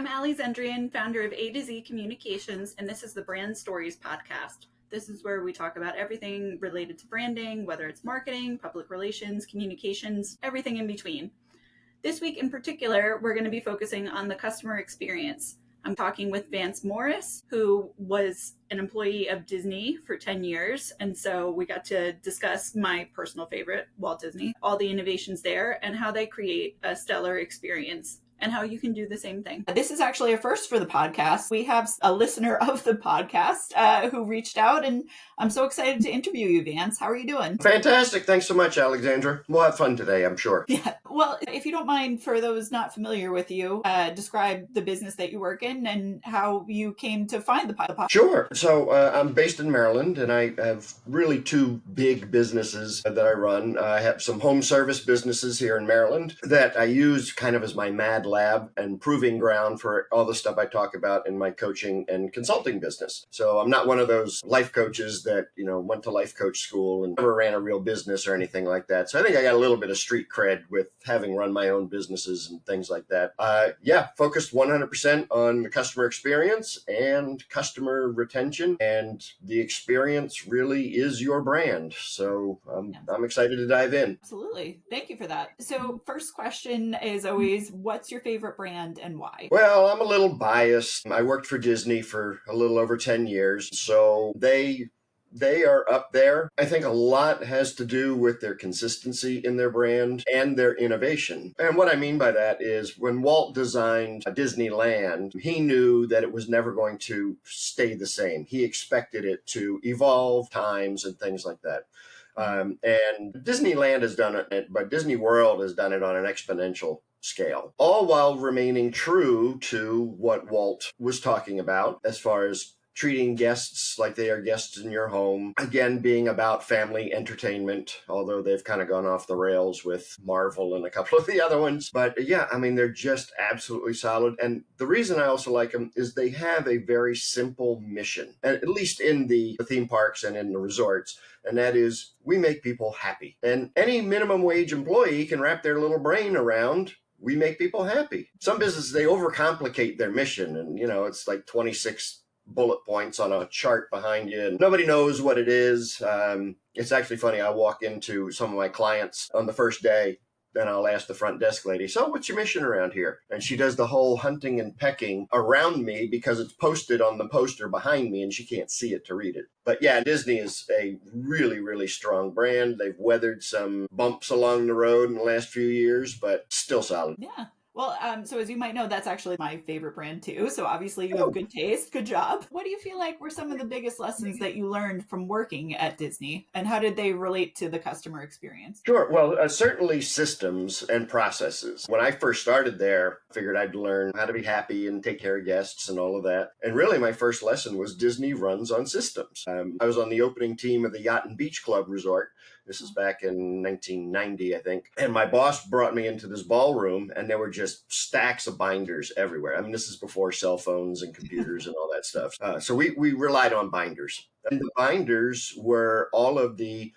I'm Alexandrian, founder of AtoZ Communications, and this is the Brand Stories podcast. This is where we talk about everything related to branding, whether it's marketing, public relations, communications, everything in between. This week in particular, we're going to be focusing on the customer experience. I'm talking with Vance Morris, who was an employee of Disney for 10 years. And so we got to discuss my personal favorite, Walt Disney, all the innovations there and how they create a stellar experience and how you can do the same thing. This is actually a first for the podcast. We have a listener of the podcast who reached out, and I'm so excited to interview you, Vance. How are you doing? Fantastic. Thanks so much, Alexandra. We'll have fun today, I'm sure. Yeah. Well, if you don't mind, for those not familiar with you, describe the business that you work in and how you came to find the podcast. Sure. So I'm based in Maryland, and I have really two big businesses that I run. I have some home service businesses here in Maryland that I use kind of as my mad lab and proving ground for all the stuff I talk about in my coaching and consulting business. So I'm not one of those life coaches that, went to life coach school and never ran a real business or anything like that. So I think I got a little bit of street cred with having run my own businesses and things like that. Focused 100% on the customer experience and customer retention. And the experience really is your brand. So I'm excited to dive in. Absolutely. Thank you for that. So first question is always, what's your favorite brand and why? Well, I'm a little biased. I worked for Disney for a little over 10 years. So they are up there. I think a lot has to do with their consistency in their brand and their innovation. And what I mean by that is when Walt designed Disneyland, he knew that it was never going to stay the same. He expected it to evolve times and things like that. And Disneyland has done it, but Disney World has done it on an exponential scale, all while remaining true to what Walt was talking about as far as treating guests like they are guests in your home. Again, being about family entertainment, although they've kind of gone off the rails with Marvel and a couple of the other ones. But yeah, they're just absolutely solid. And the reason I also like them is they have a very simple mission, and at least in the theme parks and in the resorts. And that is, we make people happy. And any minimum wage employee can wrap their little brain around, we make people happy. Some businesses, they overcomplicate their mission. And, it's like 26 bullet points on a chart behind you, and nobody knows what it is. It's actually funny. I walk into some of my clients on the first day, then I'll ask the front desk lady, so what's your mission around here? And she does the whole hunting and pecking around me because it's posted on the poster behind me and she can't see it to read it. But yeah, Disney is a really, really strong brand. They've weathered some bumps along the road in the last few years, but still solid. Yeah. Well, so as you might know, that's actually my favorite brand too. So obviously you have good taste. Good job. What do you feel like were some of the biggest lessons that you learned from working at Disney, and how did they relate to the customer experience? Sure. Well, certainly systems and processes. When I first started there, I figured I'd learn how to be happy and take care of guests and all of that. And really my first lesson was Disney runs on systems. I was on the opening team of the Yacht and Beach Club Resort. This is back in 1990, I think. And my boss brought me into this ballroom, and there were just stacks of binders everywhere. This is before cell phones and computers and all that stuff. So we relied on binders. And the binders were all of the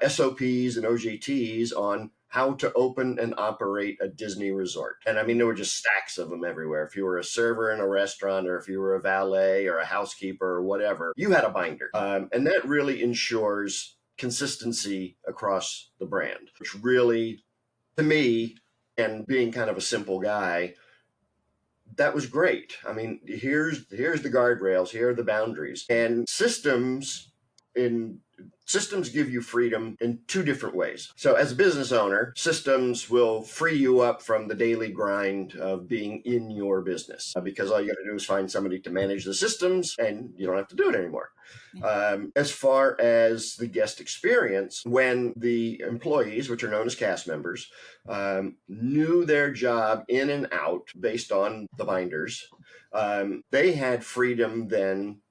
SOPs and OJTs on how to open and operate a Disney resort. And there were just stacks of them everywhere. If you were a server in a restaurant, or if you were a valet or a housekeeper or whatever, you had a binder. And that really ensures consistency across the brand, which really, to me, and being kind of a simple guy, that was great. Here's the guardrails, here are the boundaries. And systems give you freedom in two different ways. So as a business owner, systems will free you up from the daily grind of being in your business, because all you got to do is find somebody to manage the systems and you don't have to do it anymore. As far as the guest experience, when the employees, which are known as cast members, knew their job in and out based on the binders, they had freedom then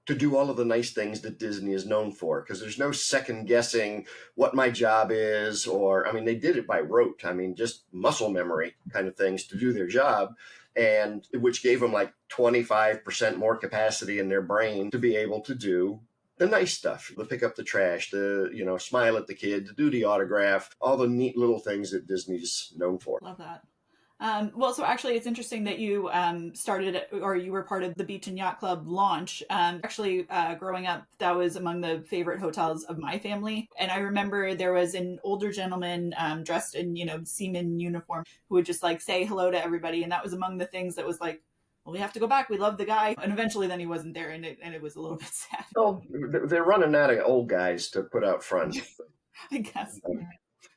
to do all of the nice things that Disney is known for, because there's no second guessing what my job is, or, they did it by rote. Just muscle memory kind of things to do their job, and which gave them like 25% more capacity in their brain to be able to do the nice stuff, to pick up the trash, to, smile at the kid, to do the autograph, all the neat little things that Disney's known for. Love that. Well, so actually, it's interesting that you started or you were part of the Beach and Yacht Club launch. Actually, growing up, that was among the favorite hotels of my family. And I remember there was an older gentleman dressed in, seaman uniform who would just like say hello to everybody. And that was among the things that was like, well, we have to go back. We love the guy. And eventually then he wasn't there and it was a little bit sad, Oh, they're running out of old guys to put out front. I guess.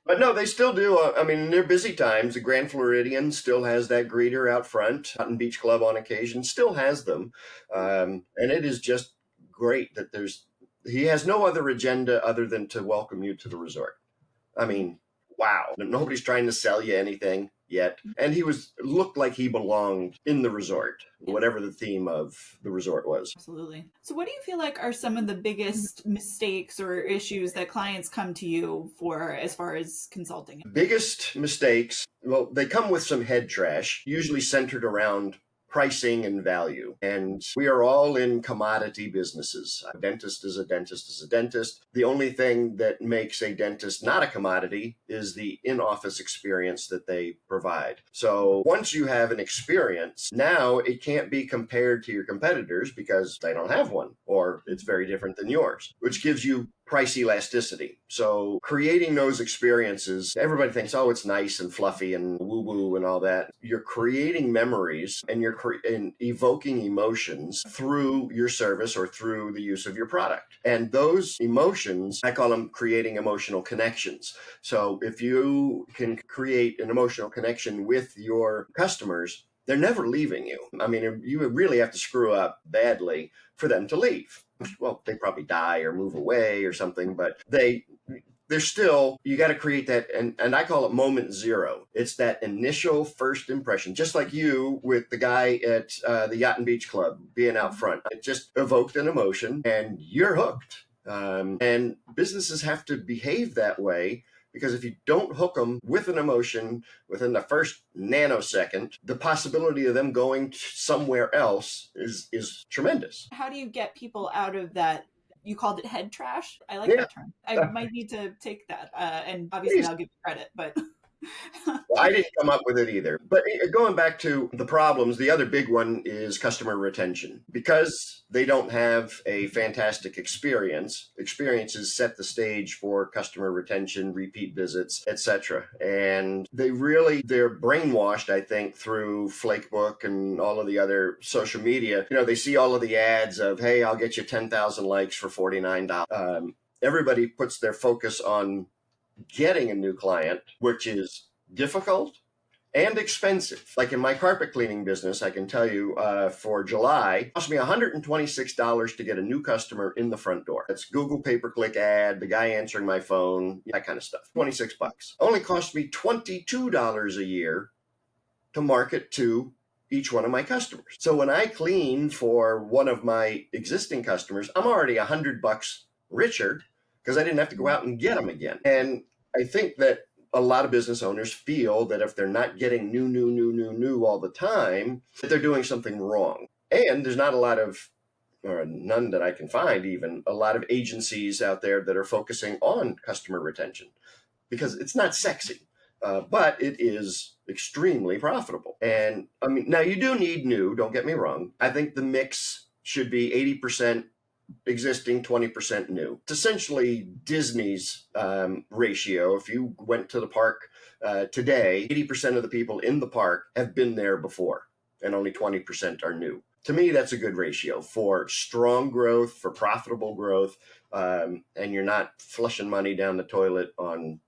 But no, they still do. I mean, in their busy times, the Grand Floridian still has that greeter out front. Hutton Beach Club on occasion still has them. And it is just great that he has no other agenda other than to welcome you to the resort. I mean, wow. Nobody's trying to sell you anything yet. And he looked like he belonged in the resort, whatever the theme of the resort was. Absolutely. So what do you feel like are some of the biggest mistakes or issues that clients come to you for as far as consulting? Biggest mistakes, well, they come with some head trash, usually centered around pricing and value. And we are all in commodity businesses. A dentist is a dentist is a dentist. The only thing that makes a dentist not a commodity is the in-office experience that they provide. So once you have an experience, now it can't be compared to your competitors because they don't have one, or it's very different than yours, which gives you price elasticity. So creating those experiences, everybody thinks, oh, it's nice and fluffy and woo-woo and all that. You're creating memories and you're evoking emotions through your service or through the use of your product. And those emotions, I call them creating emotional connections. So if you can create an emotional connection with your customers, they're never leaving you. I mean, you really have to screw up badly for them to leave. Well, they probably die or move away or something, but they're still, you got to create that. And I call it moment zero. It's that initial first impression, just like you with the guy at the Yacht and Beach Club being out front. It just evoked an emotion and you're hooked. And businesses have to behave that way, because if you don't hook them with an emotion within the first nanosecond, the possibility of them going somewhere else is tremendous. How do you get people out of that? You called it head trash. I like Yeah. that term. I might need to take that. And obviously, Please. I'll give you credit, but Well, I didn't come up with it either. But going back to the problems, the other big one is customer retention. Because they don't have a fantastic experience, experiences set the stage for customer retention, repeat visits, etc. And they're brainwashed, I think, through Flakebook and all of the other social media. They see all of the ads of, hey, I'll get you 10,000 likes for $49. Everybody puts their focus on getting a new client, which is difficult and expensive. Like in my carpet cleaning business, I can tell you for July, it cost me $126 to get a new customer in the front door. That's Google pay-per-click ad, the guy answering my phone, that kind of stuff. $26. Only cost me $22 a year to market to each one of my customers. So when I clean for one of my existing customers, I'm already $100 richer because I didn't have to go out and get them again. And I think that a lot of business owners feel that if they're not getting new all the time, that they're doing something wrong. And there's not a lot of, or none that I can find even, a lot of agencies out there that are focusing on customer retention, because it's not sexy, but it is extremely profitable. And I mean, now you do need new, don't get me wrong. I think the mix should be 80% existing, 20% new. It's essentially Disney's ratio. If you went to the park today, 80% of the people in the park have been there before, and only 20% are new. To me, that's a good ratio for strong growth, for profitable growth, and you're not flushing money down the toilet on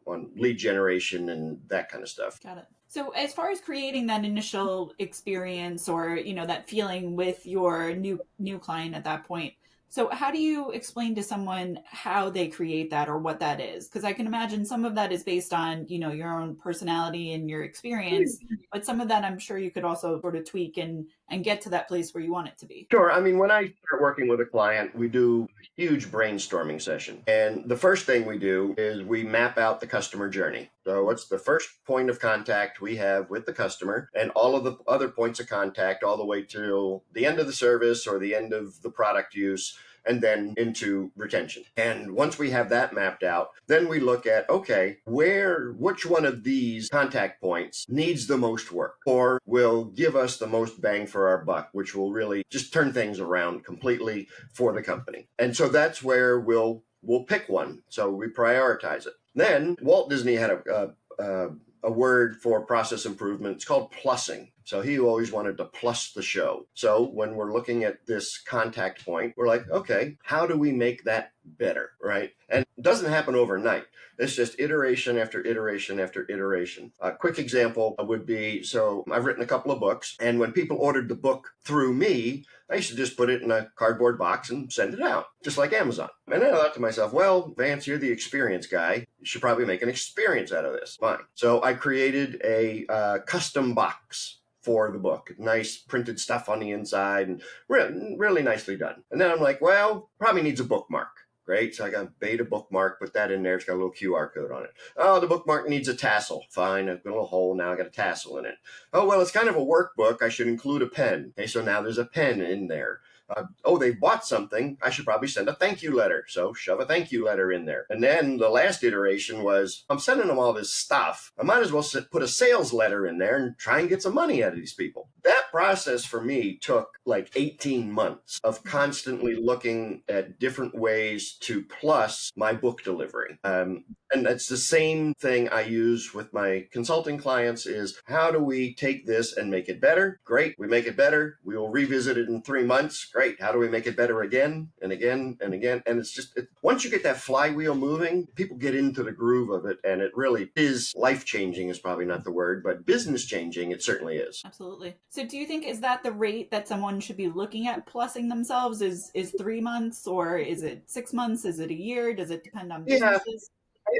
on lead generation and that kind of stuff. got it. So as far as creating that initial experience or, that feeling with your new client at that point, so how do you explain to someone how they create that or what that is? Because I can imagine some of that is based on, your own personality and your experience, but some of that I'm sure you could also sort of tweak and get to that place where you want it to be. Sure. I mean, when I start working with a client, we do a huge brainstorming session. And the first thing we do is we map out the customer journey. So what's the first point of contact we have with the customer, and all of the other points of contact all the way to the end of the service or the end of the product use. and then into retention. And once we have that mapped out, then we look at, okay, which one of these contact points needs the most work or will give us the most bang for our buck, which will really just turn things around completely for the company. And so that's where we'll pick one. So we prioritize it. Then Walt Disney had a word for process improvement. It's called plussing. So he always wanted to plus the show. So when we're looking at this contact point, we're like, okay, how do we make that better, right? And it doesn't happen overnight. It's just iteration after iteration after iteration. A quick example would be, so I've written a couple of books, and when people ordered the book through me, I used to just put it in a cardboard box and send it out, just like Amazon. And then I thought to myself, well, Vance, you're the experience guy. You should probably make an experience out of this. Fine. So I created a custom box for the book. Nice printed stuff on the inside and really nicely done. And then I'm like, well, probably needs a bookmark. Great. So I got a beta bookmark, put that in there. It's got a little QR code on it. Oh, the bookmark needs a tassel. Fine. I've got a little hole. Now I got a tassel in it. Oh, well, it's kind of a workbook. I should include a pen. Okay. So now there's a pen in there. They've bought something. I should probably send a thank you letter. So shove a thank you letter in there. And then the last iteration was, I'm sending them all this stuff. I might as well put a sales letter in there and try and get some money out of these people. That process for me took like 18 months of constantly looking at different ways to plus my book delivery. And that's the same thing I use with my consulting clients is how do we take this and make it better? Great. We make it better. We will revisit it in 3 months. Great. How do we make it better again and again and again? And it's just, once you get that flywheel moving, people get into the groove of it. And it really is life-changing is probably not the word, but business-changing, it certainly is. Absolutely. So do you think, is that the rate that someone should be looking at plussing themselves is 3 months or is it 6 months? Is it a year? Does it depend on businesses?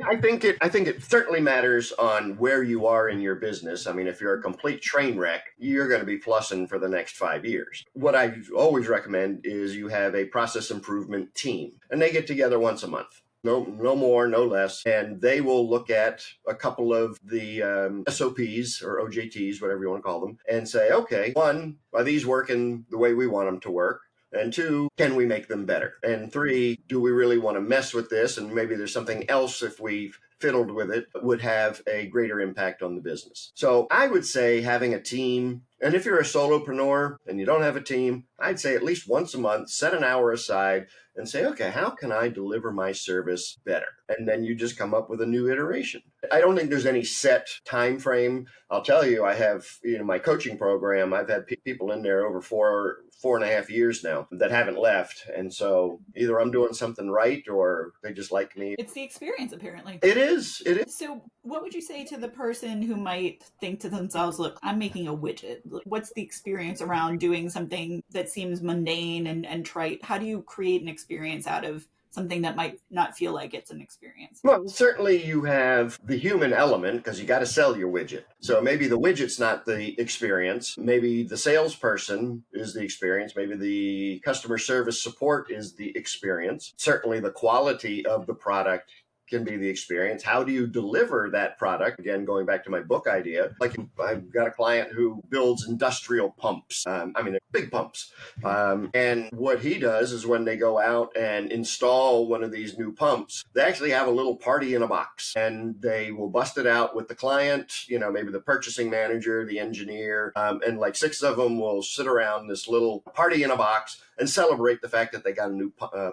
I think it certainly matters on where you are in your business. I mean, if you're a complete train wreck, you're going to be plussing for the next 5 years. What I always recommend is you have a process improvement team, and they get together once a month. No more, no less. And they will look at a couple of the SOPs or OJTs, whatever you want to call them, and say, okay, 1, are these working the way we want them to work? And 2, can we make them better? And 3, do we really want to mess with this? And maybe there's something else if we've fiddled with it would have a greater impact on the business. So I would say having a team, and if you're a solopreneur and you don't have a team, I'd say at least once a month, set an hour aside and say, okay, how can I deliver my service better? And then you just come up with a new iteration. I don't think there's any set time frame. I'll tell you, I have, my coaching program, I've had people in there over 4.5 years now that haven't left. And so either I'm doing something right or they just like me. It's the experience, apparently. It is. So what would you say to the person who might think to themselves, look, I'm making a widget. What's the experience around doing something that seems mundane and trite? How do you create an experience out of something that might not feel like it's an experience? Well, certainly you have the human element because you got to sell your widget. So maybe the widget's not the experience. Maybe the salesperson is the experience. Maybe the customer service support is the experience. Certainly the quality of the product can be the experience. How do you deliver that product? Again, going back to my book idea, like I've got a client who builds industrial pumps. They're big pumps. And what he does is when they go out and install one of these new pumps, they actually have a little party in a box and they will bust it out with the client, maybe the purchasing manager, the engineer, and like 6 of them will sit around this little party in a box and celebrate the fact that they got a new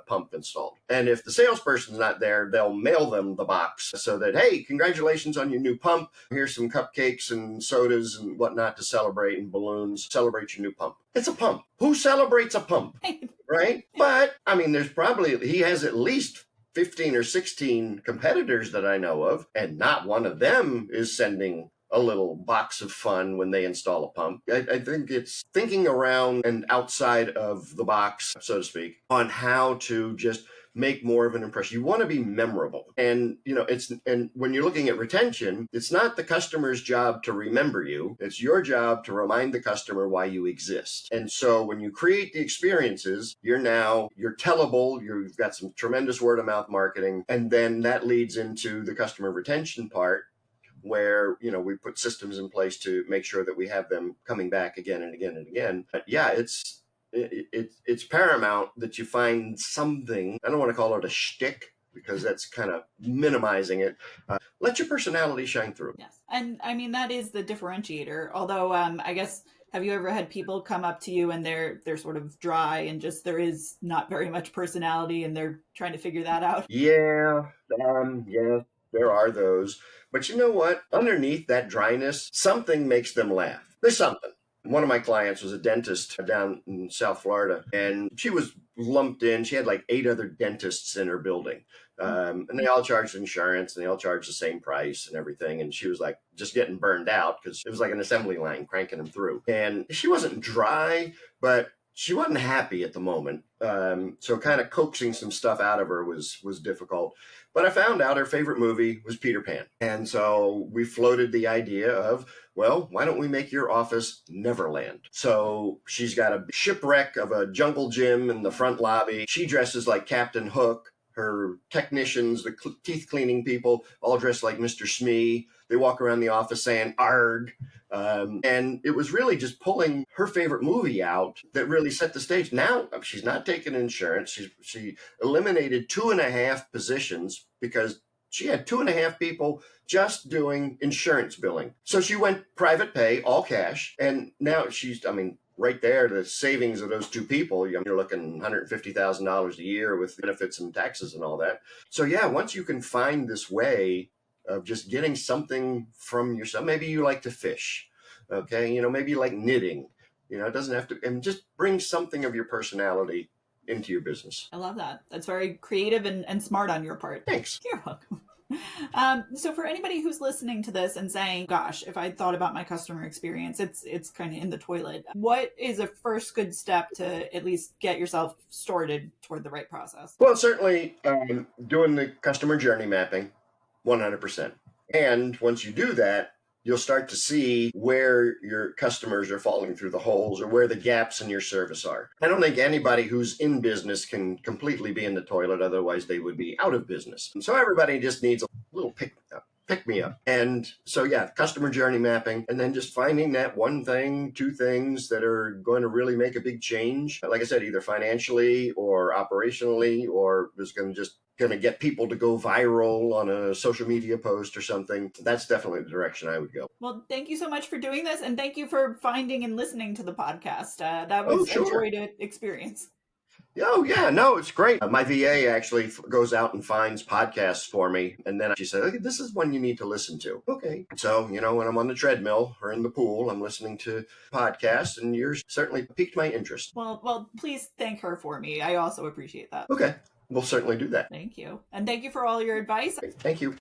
pump installed. And if the salesperson's not there, they'll mail them the box so that, hey, congratulations on your new pump. Here's some cupcakes and sodas and whatnot to celebrate and balloons. Celebrate your new pump. It's a pump. Who celebrates a pump? Right? But, he has at least 15 or 16 competitors that I know of, and not one of them is sending a little box of fun when they install a pump. I think it's thinking around and outside of the box, so to speak, on how to just make more of an impression. You want to be memorable. And, and when you're looking at retention, it's not the customer's job to remember you. It's your job to remind the customer why you exist. And so when you create the experiences, you're tellable, you've got some tremendous word of mouth marketing. And then that leads into the customer retention part, where, we put systems in place to make sure that we have them coming back again and again and again. But yeah, it's it's paramount that you find something. I don't want to call it a shtick because that's kind of minimizing it. Let your personality shine through. Yes. And I mean, that is the differentiator. Although, I guess, have you ever had people come up to you and they're sort of dry and just there is not very much personality and they're trying to figure that out? Yeah, yeah, there are those. But you know what? Underneath that dryness, something makes them laugh. There's something. One of my clients was a dentist down in South Florida, and she was lumped in. She had like 8 other dentists in her building. And they all charged insurance and they all charged the same price and everything. And she was like just getting burned out because it was like an assembly line cranking them through. And she wasn't dry, but she wasn't happy at the moment. So kind of coaxing some stuff out of her was difficult. But I found out her favorite movie was Peter Pan. And so we floated the idea of, well, why don't we make your office Neverland? So she's got a shipwreck of a jungle gym in the front lobby. She dresses like Captain Hook. Her technicians, the teeth cleaning people, all dressed like Mr. Smee. They walk around the office saying "arg," and it was really just pulling her favorite movie out that really set the stage. Now she's not taking insurance. She eliminated 2.5 positions because she had 2.5 people just doing insurance billing. So she went private pay, all cash, and now she's, I mean, right there, the savings of those 2 people, you're looking $150,000 a year with benefits and taxes and all that. So yeah, once you can find this way of just getting something from yourself, maybe you like to fish, okay, maybe you like knitting, it doesn't have to, and just bring something of your personality into your business. I love that. That's very creative and smart on your part. Thanks. You're welcome. So for anybody who's listening to this and saying, gosh, if I thought about my customer experience, it's kind of in the toilet. What is a first good step to at least get yourself started toward the right process? Well, certainly doing the customer journey mapping, 100%. And once you do that, you'll start to see where your customers are falling through the holes or where the gaps in your service are. I don't think anybody who's in business can completely be in the toilet, otherwise they would be out of business. And so everybody just needs a little pick me up. And so, yeah, customer journey mapping, and then just finding that one thing, 2 things that are going to really make a big change. Like I said, either financially or operationally, or is going to get people to go viral on a social media post or something. That's definitely the direction I would go. Well, thank you so much for doing this, and thank you for finding and listening to the podcast. That was a joy to experience. Oh, yeah, no, it's great. My VA actually goes out and finds podcasts for me. And then she said, okay, this is one you need to listen to. Okay. So, when I'm on the treadmill or in the pool, I'm listening to podcasts, and yours certainly piqued my interest. Well, please thank her for me. I also appreciate that. Okay. We'll certainly do that. Thank you. And thank you for all your advice. Thank you.